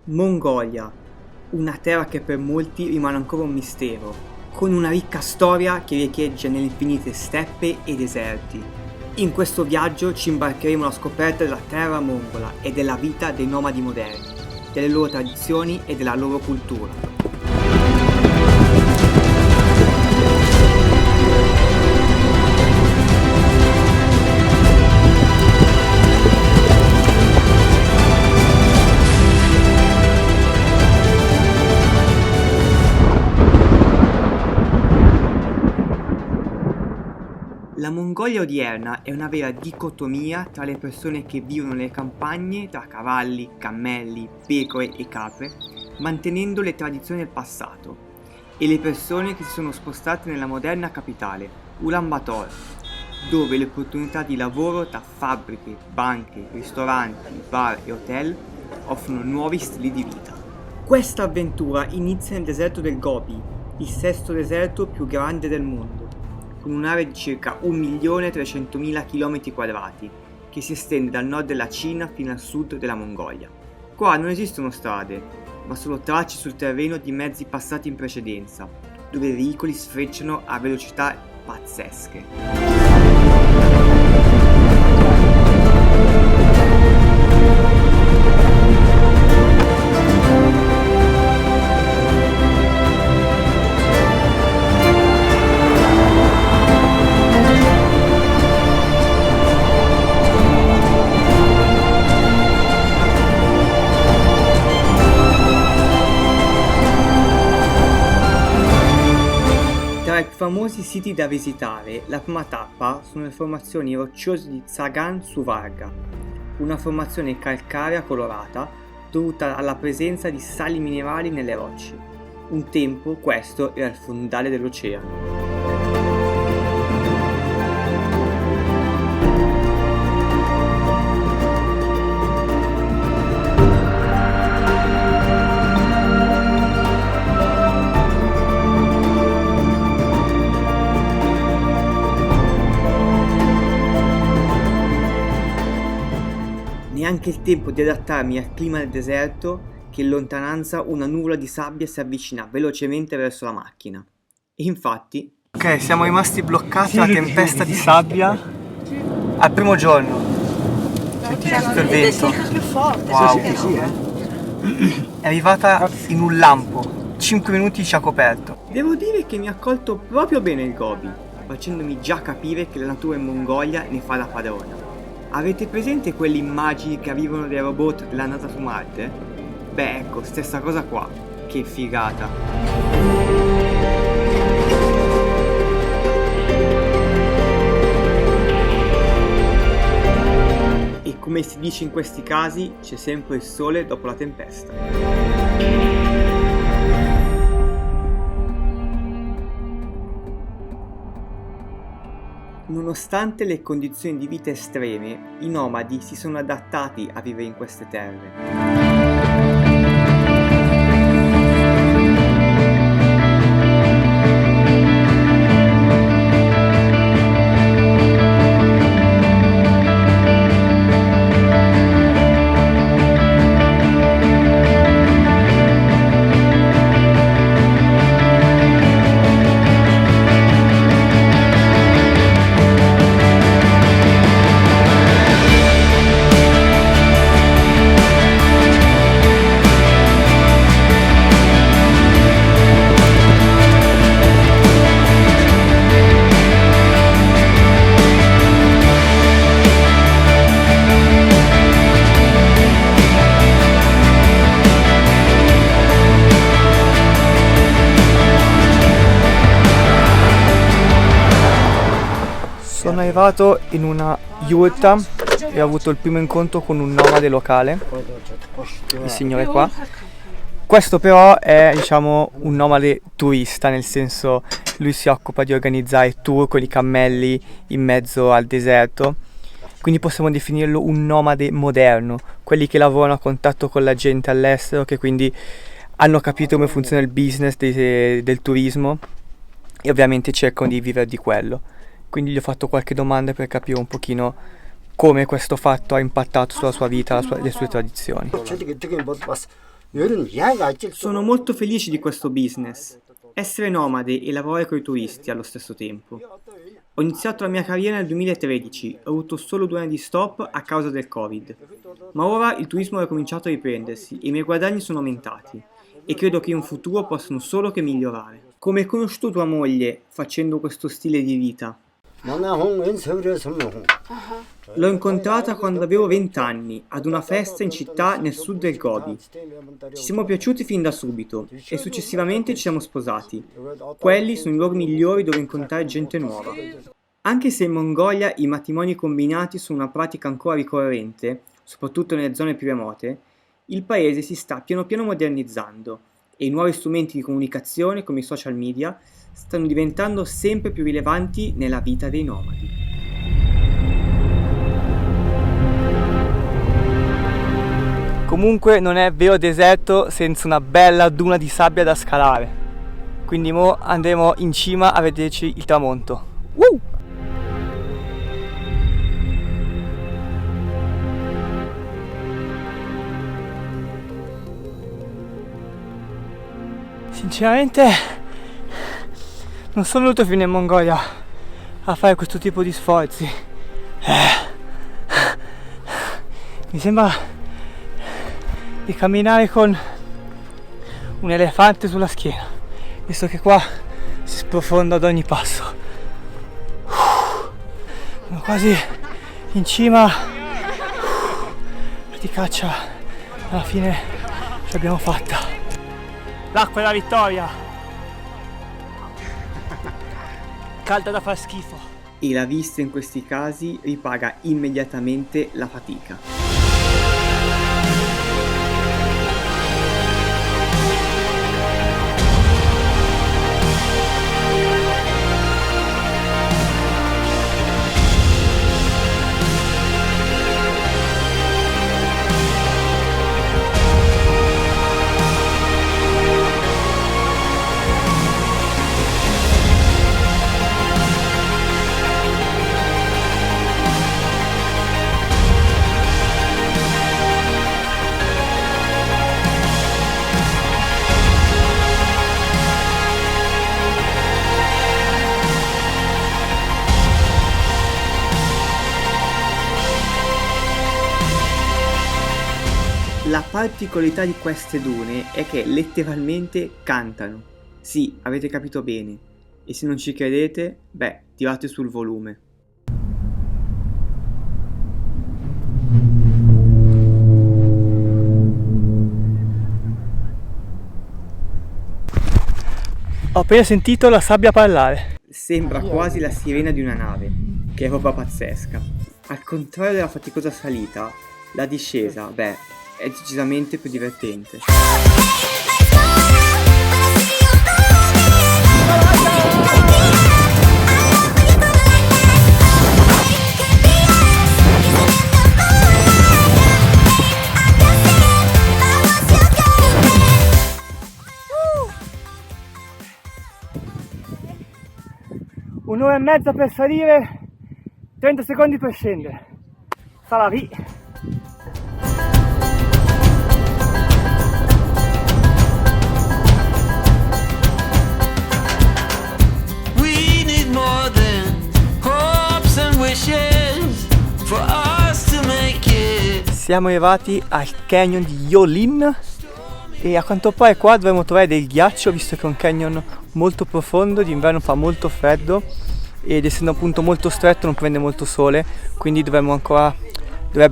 Mongolia, una terra che per molti rimane ancora un mistero, con una ricca storia che riecheggia nelle infinite steppe e deserti. In questo viaggio ci imbarcheremo alla scoperta della terra mongola e della vita dei nomadi moderni, delle loro tradizioni e della loro cultura. La Mongolia odierna è una vera dicotomia tra le persone che vivono nelle campagne tra cavalli, cammelli, pecore e capre, mantenendo le tradizioni del passato, e le persone che si sono spostate nella moderna capitale, Ulaanbaatar, dove le opportunità di lavoro tra fabbriche, banche, ristoranti, bar e hotel offrono nuovi stili di vita. Questa avventura inizia nel deserto del Gobi, il sesto deserto più grande del mondo, con un'area di circa 1.300.000 km², che si estende dal nord della Cina fino al sud della Mongolia. Qua non esistono strade, ma solo tracce sul terreno di mezzi passati in precedenza, dove i veicoli sfrecciano a velocità pazzesche. Tra i più famosi siti da visitare, la prima tappa sono le formazioni rocciose di Tsagan su Varga, una formazione calcarea colorata dovuta alla presenza di sali minerali nelle rocce. Un tempo questo era il fondale dell'oceano. Neanche il tempo di adattarmi al clima del deserto, che in lontananza una nuvola di sabbia si avvicina velocemente verso la macchina. E infatti... Ok, siamo rimasti bloccati alla tempesta di sabbia al primo giorno. Sentite tutto il vento. Più forte. Wow. È arrivata in un lampo. 5 minuti ci ha coperto. Devo dire che mi ha accolto proprio bene il Gobi, facendomi già capire che la natura in Mongolia ne fa la padrona. Avete presente quelle immagini che arrivano dei robot dell'andata su Marte? Beh, ecco, stessa cosa qua. Che figata. E come si dice in questi casi, c'è sempre il sole dopo la tempesta. Nonostante le condizioni di vita estreme, i nomadi si sono adattati a vivere in queste terre. Sono arrivato in una yurta e ho avuto il primo incontro con un nomade locale, il signore qua. Questo però è, diciamo, un nomade turista, nel senso lui si occupa di organizzare tour con i cammelli in mezzo al deserto, quindi possiamo definirlo un nomade moderno, quelli che lavorano a contatto con la gente all'estero, che quindi hanno capito come funziona il business del turismo e ovviamente cercano di vivere di quello. Quindi gli ho fatto qualche domanda per capire un pochino come questo fatto ha impattato sulla sua vita, le sue tradizioni. Sono molto felice di questo business. Essere nomade e lavorare con i turisti allo stesso tempo. Ho iniziato la mia carriera nel 2013, ho avuto solo 2 anni di stop a causa del Covid. Ma ora il turismo ha cominciato a riprendersi e i miei guadagni sono aumentati e credo che in futuro possano solo che migliorare. Come hai conosciuto tua moglie facendo questo stile di vita? L'ho incontrata quando avevo 20 anni, ad una festa in città nel sud del Gobi. Ci siamo piaciuti fin da subito e successivamente ci siamo sposati. Quelli sono i luoghi migliori dove incontrare gente nuova. Anche se in Mongolia i matrimoni combinati sono una pratica ancora ricorrente, soprattutto nelle zone più remote, il paese si sta piano piano modernizzando e i nuovi strumenti di comunicazione come i social media stanno diventando sempre più rilevanti nella vita dei nomadi. Comunque non è vero deserto senza una bella duna di sabbia da scalare. Quindi mo andremo in cima a vederci il tramonto. Woo! Sinceramente non sono venuto fino in Mongolia a fare questo tipo di sforzi. Mi sembra di camminare con un elefante sulla schiena, visto che qua si sprofonda ad ogni passo. Sono quasi in cima. Di caccia alla fine ce l'abbiamo fatta. L'acqua è la vittoria. Calda da far schifo. E la vista in questi casi ripaga immediatamente la fatica. La particolarità di queste dune è che letteralmente cantano. Sì, avete capito bene. E se non ci credete, beh, tirate sul volume. Ho appena sentito la sabbia parlare. Sembra quasi la sirena di una nave, che è proprio pazzesca. Al contrario della faticosa salita, la discesa, beh, è decisamente più divertente. Un'ora e mezza per salire, 30 secondi per scendere. Salavi. Siamo arrivati al canyon di Yolin e a quanto pare qua dovremo trovare del ghiaccio, visto che è un canyon molto profondo, d'inverno fa molto freddo ed essendo appunto molto stretto non prende molto sole, quindi dovrebbero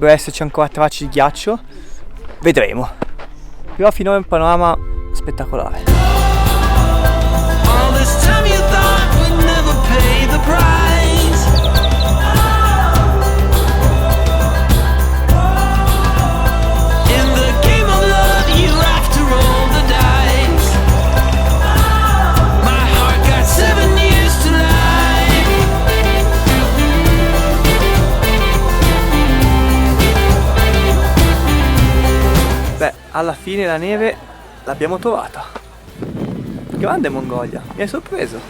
esserci ancora tracce di ghiaccio, vedremo. Però finora è un panorama spettacolare. Beh, alla fine la neve l'abbiamo trovata. Grande Mongolia, mi hai sorpreso.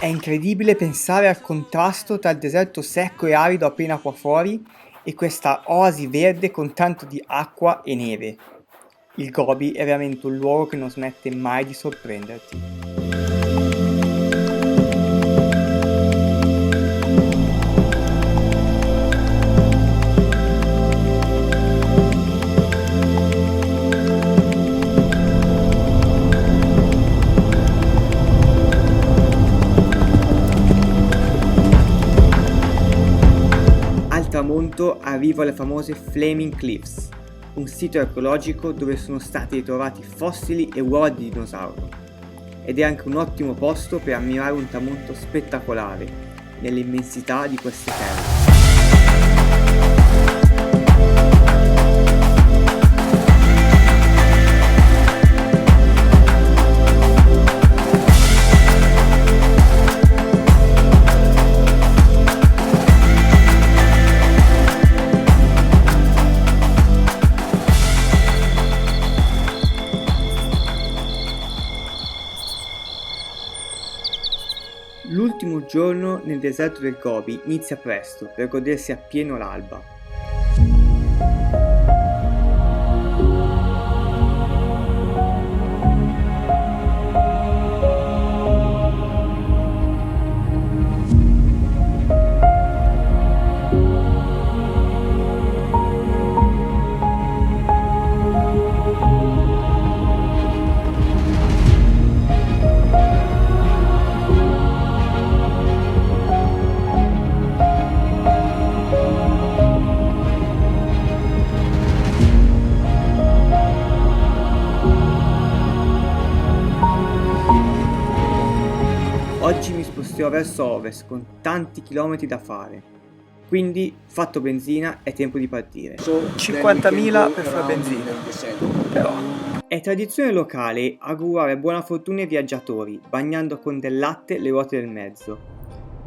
È incredibile pensare al contrasto tra il deserto secco e arido appena qua fuori e questa oasi verde con tanto di acqua e neve. Il Gobi è veramente un luogo che non smette mai di sorprenderti. Al tramonto arrivo alle famose Flaming Cliffs, un sito archeologico dove sono stati ritrovati fossili e uova di dinosauro, ed è anche un ottimo posto per ammirare un tramonto spettacolare nell'immensità di queste terre. L'ultimo giorno nel deserto del Gobi inizia presto per godersi appieno l'alba. Oggi mi sposterò verso ovest con tanti chilometri da fare, quindi fatto benzina è tempo di partire. 50.000 per fare benzina. Però È tradizione locale augurare buona fortuna ai viaggiatori bagnando con del latte le ruote del mezzo.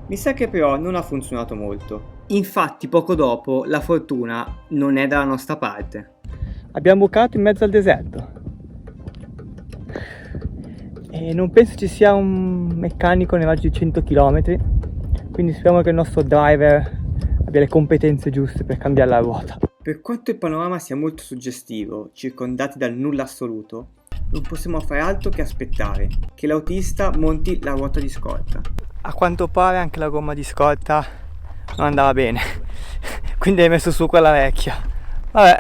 Mi sa che però non ha funzionato molto. Infatti poco dopo la fortuna non è dalla nostra parte. abbiamo bucato in mezzo al deserto. E non penso ci sia un meccanico nei raggio di 100 km, quindi speriamo che il nostro driver abbia le competenze giuste per cambiare la ruota. Per quanto il panorama sia molto suggestivo, circondati dal nulla assoluto, non possiamo fare altro che aspettare che l'autista monti la ruota di scorta. A quanto pare anche la gomma di scorta non andava bene, quindi hai messo su quella vecchia. Vabbè,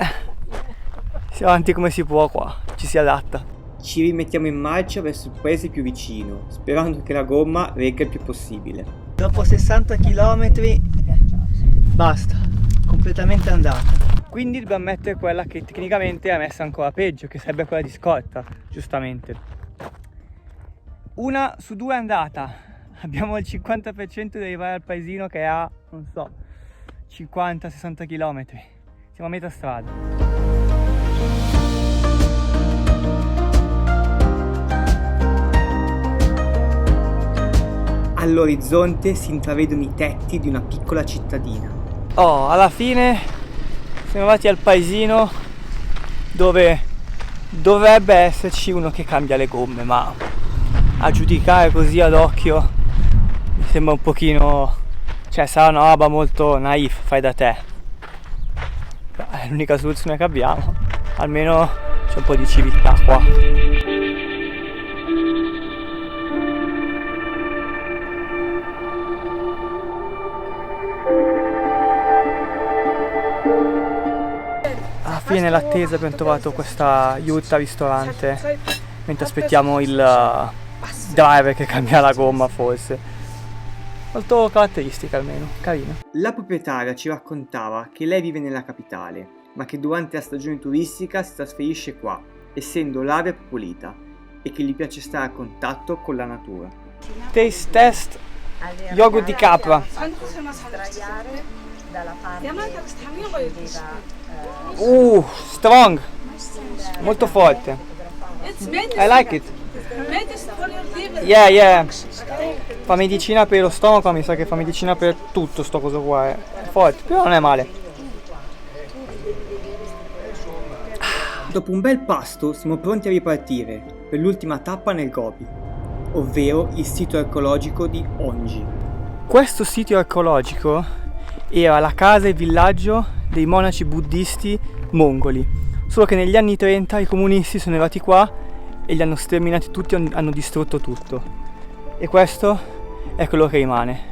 si avanti come si può qua, ci si adatta. Ci rimettiamo in marcia verso il paese più vicino, sperando che la gomma regga il più possibile. Dopo 60 km basta, completamente andata. Quindi dobbiamo mettere quella che tecnicamente è messa ancora peggio, che sarebbe quella di scorta, giustamente. 1 su 2 è andata. Abbiamo il 50% di arrivare al paesino che ha, non so, 50-60 km. Siamo a metà strada. All'orizzonte si intravedono i tetti di una piccola cittadina. Oh, alla fine siamo arrivati al paesino dove dovrebbe esserci uno che cambia le gomme, ma a giudicare così ad occhio mi sembra un pochino, cioè sarà una roba molto naif, fai da te. È l'unica soluzione che abbiamo, almeno c'è un po' di civiltà qua. Alla fine nell'attesa abbiamo trovato questa Jutta ristorante mentre aspettiamo il driver che cambia la gomma forse. Molto caratteristica almeno, carina. La proprietaria ci raccontava che lei vive nella capitale, ma che durante la stagione turistica si trasferisce qua, essendo l'area più pulita, e che gli piace stare a contatto con la natura. Taste test yogurt di capra. Strong, molto forte. I like it. Yeah. Fa medicina per lo stomaco, mi sa che fa medicina per tutto sto coso qua, è forte, però non è male. Dopo un bel pasto siamo pronti a ripartire per l'ultima tappa nel Gobi, ovvero il sito archeologico di Onji. Questo sito archeologico era la casa e il villaggio dei monaci buddisti mongoli, solo che negli anni 30 i comunisti sono arrivati qua e li hanno sterminati tutti, hanno distrutto tutto, e questo è quello che rimane.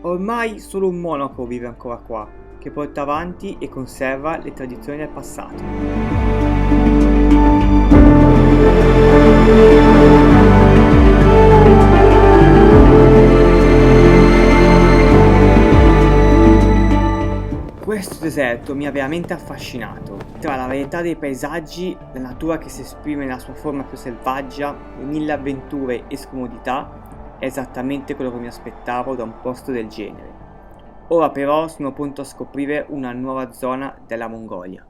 Ormai solo un monaco vive ancora qua, che porta avanti e conserva le tradizioni del passato. Questo deserto mi ha veramente affascinato. Tra la varietà dei paesaggi, la natura che si esprime nella sua forma più selvaggia, le mille avventure e scomodità, è esattamente quello che mi aspettavo da un posto del genere. Ora però sono pronto a scoprire una nuova zona della Mongolia.